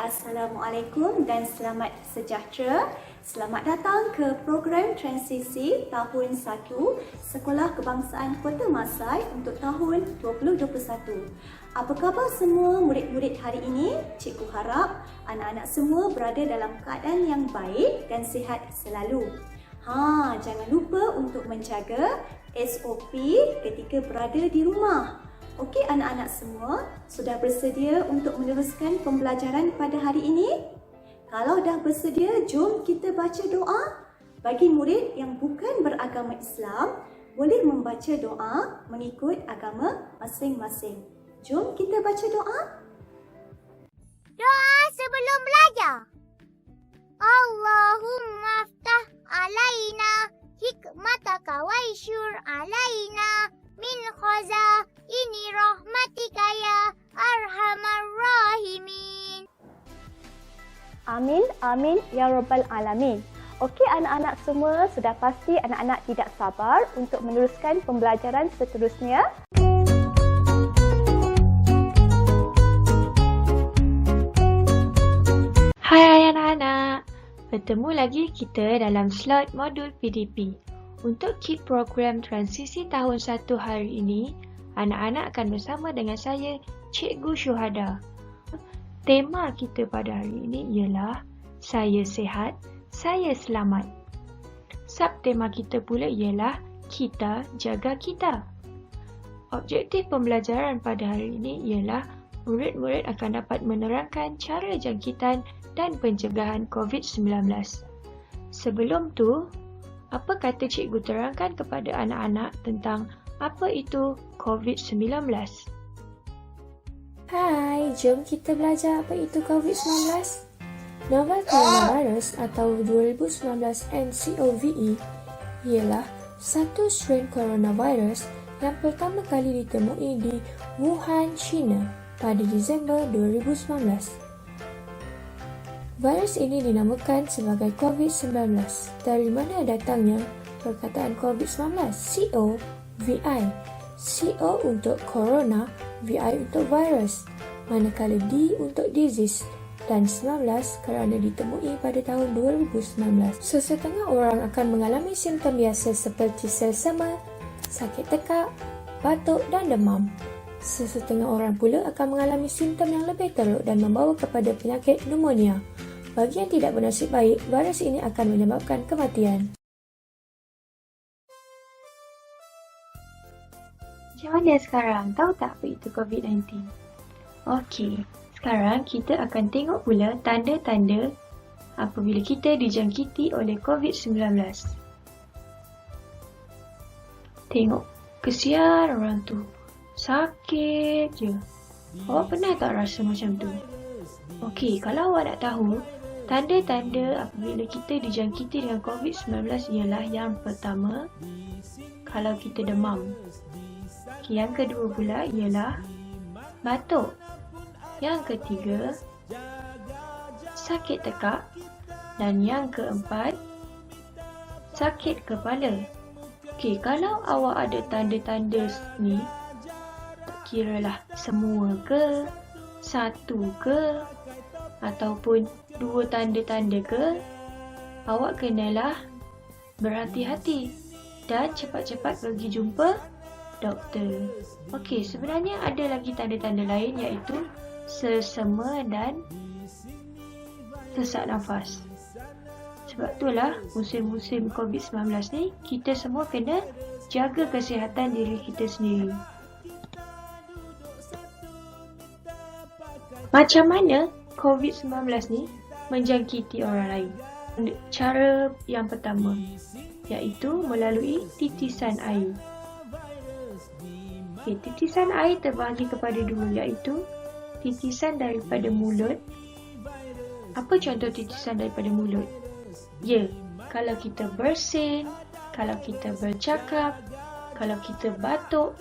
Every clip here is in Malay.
Assalamualaikum dan selamat sejahtera. Selamat datang ke program transisi tahun 1 Sekolah Kebangsaan Kota Masai untuk tahun 2021. Apa khabar semua murid-murid hari ini? Cikgu harap anak-anak semua berada dalam keadaan yang baik dan sihat selalu. Jangan lupa untuk menjaga SOP ketika berada di rumah. Okey anak-anak semua, sudah bersedia untuk meneruskan pembelajaran pada hari ini? Kalau dah bersedia, jom kita baca doa. Bagi murid yang bukan beragama Islam, boleh membaca doa mengikut agama masing-masing. Jom kita baca doa. Doa sebelum belajar. Allahumma aftah alaina hikmataka wa isyur alaina min khazaini rahmatika ya arhamar rahimin. Amin, amin, ya Rabbal Alamin. Okey anak-anak semua, sudah pasti anak-anak tidak sabar untuk meneruskan pembelajaran seterusnya. Hai anak-anak, bertemu lagi kita dalam slot modul PDP. Untuk KIT program transisi tahun 1 hari ini, anak-anak akan bersama dengan saya, Cikgu Syuhada. Tema kita pada hari ini ialah Saya Sihat, Saya Selamat. Subtema kita pula ialah Kita Jaga Kita. Objektif pembelajaran pada hari ini ialah murid-murid akan dapat menerangkan cara jangkitan dan pencegahan COVID-19. Sebelum tu, apa kata cikgu terangkan kepada anak-anak tentang apa itu COVID-19? Hai, jom kita belajar apa itu COVID-19. Novel coronavirus atau 2019 nCoV ialah satu strain coronavirus yang pertama kali ditemui di Wuhan, China pada Disember 2019. Virus ini dinamakan sebagai COVID-19. Dari mana datangnya perkataan COVID-19? C-O-V-I. C-O untuk corona, V-I untuk virus. Manakala D untuk disease dan 19 kerana ditemui pada tahun 2019. Sesetengah orang akan mengalami simptom biasa seperti selsema, sakit tekak, batuk dan demam. Sesetengah orang pula akan mengalami simptom yang lebih teruk dan membawa kepada penyakit pneumonia. Bagi yang tidak bernasib baik, virus ini akan menyebabkan kematian. Macam mana sekarang? Tahu tak apa itu COVID-19? Okey, sekarang kita akan tengok pula tanda-tanda apabila kita dijangkiti oleh COVID-19. Tengok, kesian orang tu. Sakit je. Awak pernah tak rasa macam tu? Okey, kalau awak nak tahu, tanda-tanda apabila kita dijangkiti dengan COVID-19 ialah yang pertama, kalau kita demam. Okay, yang kedua pula ialah batuk. Yang ketiga, sakit tekak. Dan yang keempat, sakit kepala. Okey, kalau awak ada tanda-tanda ni, tak kiralah semua ke, satu ke, ataupun dua tanda-tanda ke, awak kenalah berhati-hati dan cepat-cepat pergi jumpa doktor. Okey, sebenarnya ada lagi tanda-tanda lain iaitu selsema dan sesak nafas. Sebab itulah musim-musim COVID-19 ni kita semua kena jaga kesihatan diri kita sendiri. Macam mana COVID-19 ni menjangkiti orang lain? Cara yang pertama iaitu melalui titisan air. Okay, titisan air terbahagi kepada dua iaitu titisan daripada mulut. Apa contoh titisan daripada mulut? Ya, kalau kita bersin, kalau kita bercakap, kalau kita batuk,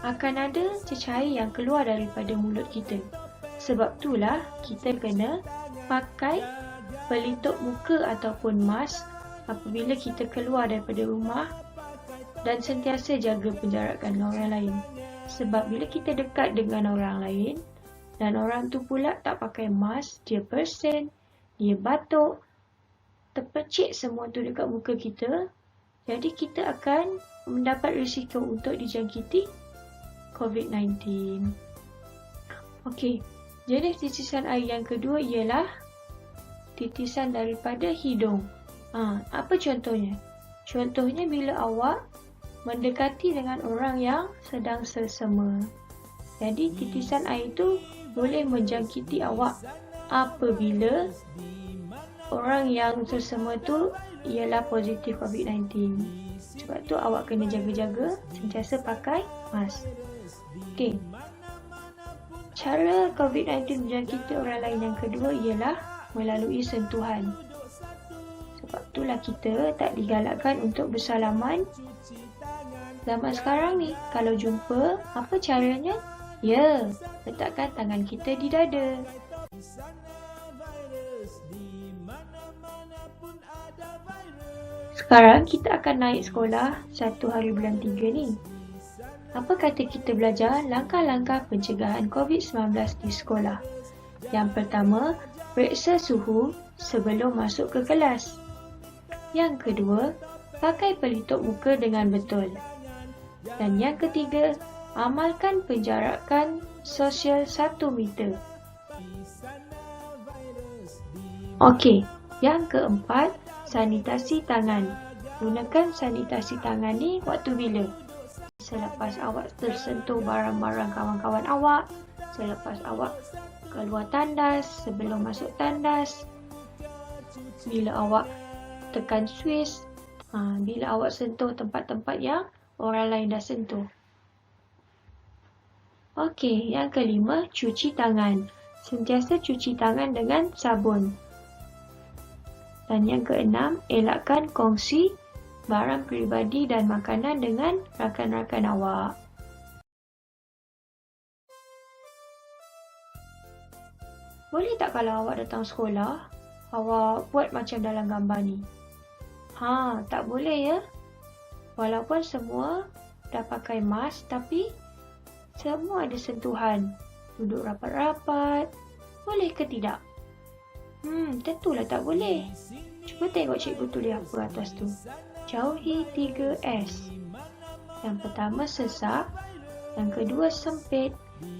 akan ada cecair yang keluar daripada mulut kita. Sebab itulah kita kena pakai pelitup muka ataupun mask apabila kita keluar daripada rumah dan sentiasa jaga penjarakan dengan orang lain. Sebab bila kita dekat dengan orang lain, dan orang tu pula tak pakai mask, dia bersin, dia batuk, terpercik semua tu dekat muka kita, jadi kita akan mendapat risiko untuk dijangkiti COVID-19. Okey, jenis titisan air yang kedua ialah titisan daripada hidung. Apa contohnya? Contohnya bila awak mendekati dengan orang yang sedang selsema. Jadi titisan air itu boleh menjangkiti awak apabila orang yang selsema tu ialah positif COVID-19. Sebab tu awak kena jaga-jaga, sentiasa pakai mask. Okey. Cara COVID-19 menjangkiti orang lain yang kedua ialah melalui sentuhan. Sebab itulah kita tak digalakkan untuk bersalaman. Zaman sekarang ni, kalau jumpa, apa caranya? Ya, letakkan tangan kita di dada. Sekarang kita akan naik sekolah 1 hari bulan 3 ni. Apa kata kita belajar langkah-langkah pencegahan COVID-19 di sekolah? Yang pertama, periksa suhu sebelum masuk ke kelas. Yang kedua, pakai pelitup muka dengan betul. Dan yang ketiga, amalkan penjarakan sosial 1 meter. Okey, yang keempat, sanitasi tangan. Gunakan sanitasi tangan ni waktu bila? Selepas awak tersentuh barang-barang kawan-kawan awak, selepas awak keluar tandas, sebelum masuk tandas, bila awak tekan suis, bila awak sentuh tempat-tempat yang orang lain dah sentuh. Okey, yang kelima, cuci tangan. Sentiasa cuci tangan dengan sabun. Dan yang keenam, elakkan kongsi barang peribadi dan makanan dengan rakan-rakan awak. Boleh tak kalau awak datang sekolah, awak buat macam dalam gambar ni? Tak boleh ya. Walaupun semua dah pakai mask, tapi semua ada sentuhan. Duduk rapat-rapat. Boleh ke tidak? Tentulah tak boleh. Cuba tengok cikgu tulis apa atas tu. Jauhi 3S. Yang pertama sesak, yang kedua sempit,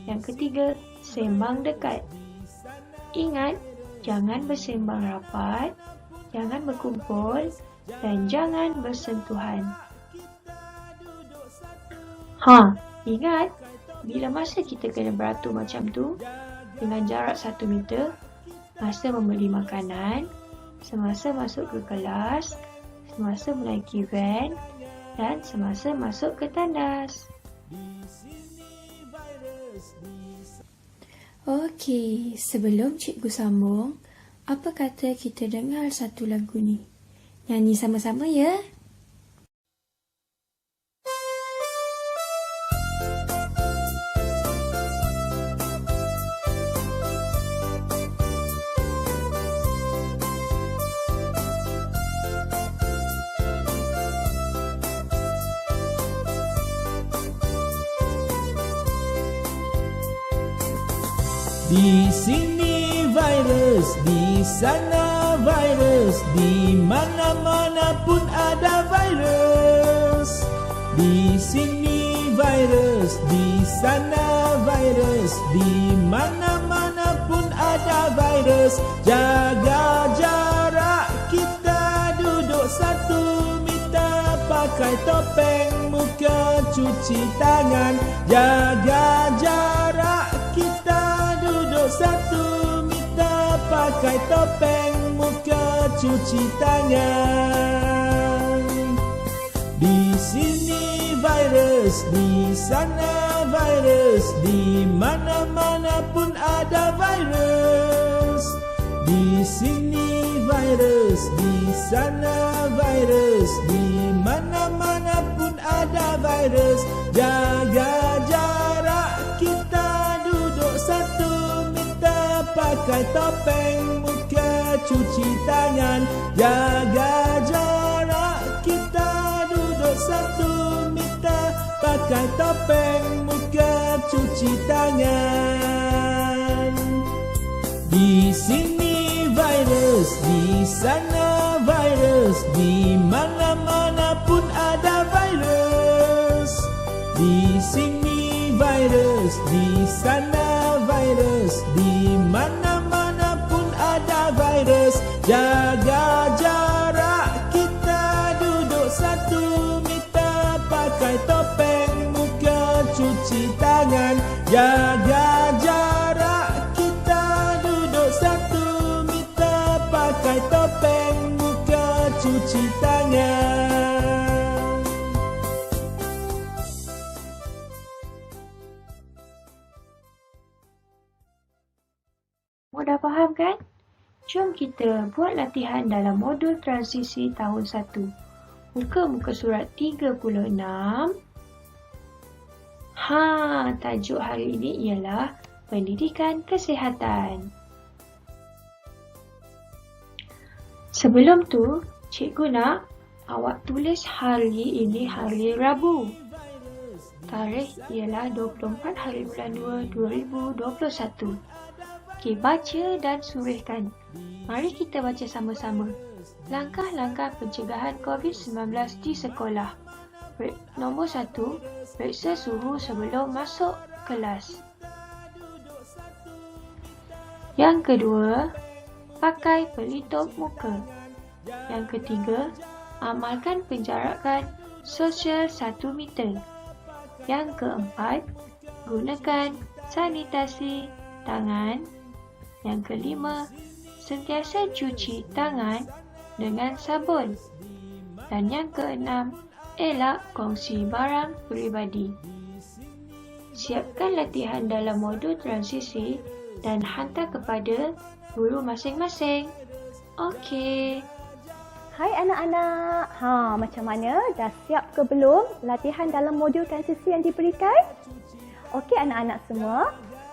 yang ketiga sembang dekat. Ingat, jangan bersembang rapat, jangan berkumpul dan jangan bersentuhan. Ingat, bila masa kita kena beratur macam tu, dengan jarak 1 meter, masa membeli makanan, semasa masuk ke kelas, semasa menaiki van dan semasa masuk ke tandas. Okey, sebelum cikgu sambung, apa kata kita dengar satu lagu ni? Nyanyi sama-sama ya. Di sini virus, di sana virus, di mana-mana pun ada virus. Di sini virus, di sana virus, di mana-mana pun ada virus. Jaga jarak, kita duduk 1 meter, pakai topeng muka, cuci tangan. Jaga jarak, kita 1 meter, pakai topeng muka, cuci tangan. Di sini virus, di sana virus, di mana-mana pun ada virus. Di sini virus, di sana virus, di mana-mana pun ada virus. Jaga jarak, kita duduk 1 meter, pakai topeng muka, cuci tangan. Jaga jarak, kita duduk 1 meter, pakai topeng muka, cuci tangan. Di sini virus, di sana virus, di mana-mana pun ada virus. Di sini virus, di sana virus, di mana-mana pun ada virus. Jaga jarak, kita duduk 1 meter, pakai topeng muka, cuci tangan. Jaga jarak, kita duduk 1 meter, pakai topeng muka, cuci tangan. Mudah faham kan? Jom kita buat latihan dalam modul transisi tahun 1. Muka surat 36. Tajuk hari ini ialah pendidikan kesihatan. Sebelum tu, cikgu nak awak tulis hari ini hari Rabu. Tarikh ialah 24 hari bulan 2, 2021. Okey, baca dan surihkan. Mari kita baca sama-sama. Langkah-langkah pencegahan COVID-19 di sekolah. Nombor 1, periksa suhu sebelum masuk kelas. Yang kedua, pakai pelitup muka. Yang ketiga, amalkan penjarakan sosial 1 meter. Yang keempat, gunakan sanitasi tangan. Yang kelima, sentiasa cuci tangan dengan sabun. Dan yang keenam, elak kongsi barang peribadi. Siapkan latihan dalam modul transisi dan hantar kepada guru masing-masing. Okey. Hai anak-anak. Macam mana? Dah siap ke belum latihan dalam modul transisi yang diberikan? Okey anak-anak semua.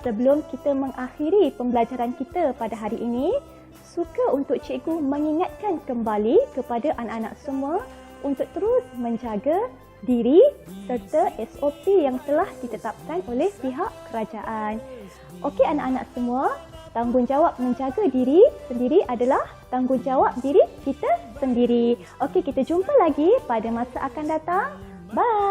Sebelum kita mengakhiri pembelajaran kita pada hari ini, suka untuk cikgu mengingatkan kembali kepada anak-anak semua untuk terus menjaga diri serta SOP yang telah ditetapkan oleh pihak kerajaan. Okey anak-anak semua, tanggungjawab menjaga diri sendiri adalah tanggungjawab diri kita sendiri. Okey, kita jumpa lagi pada masa akan datang. Bye.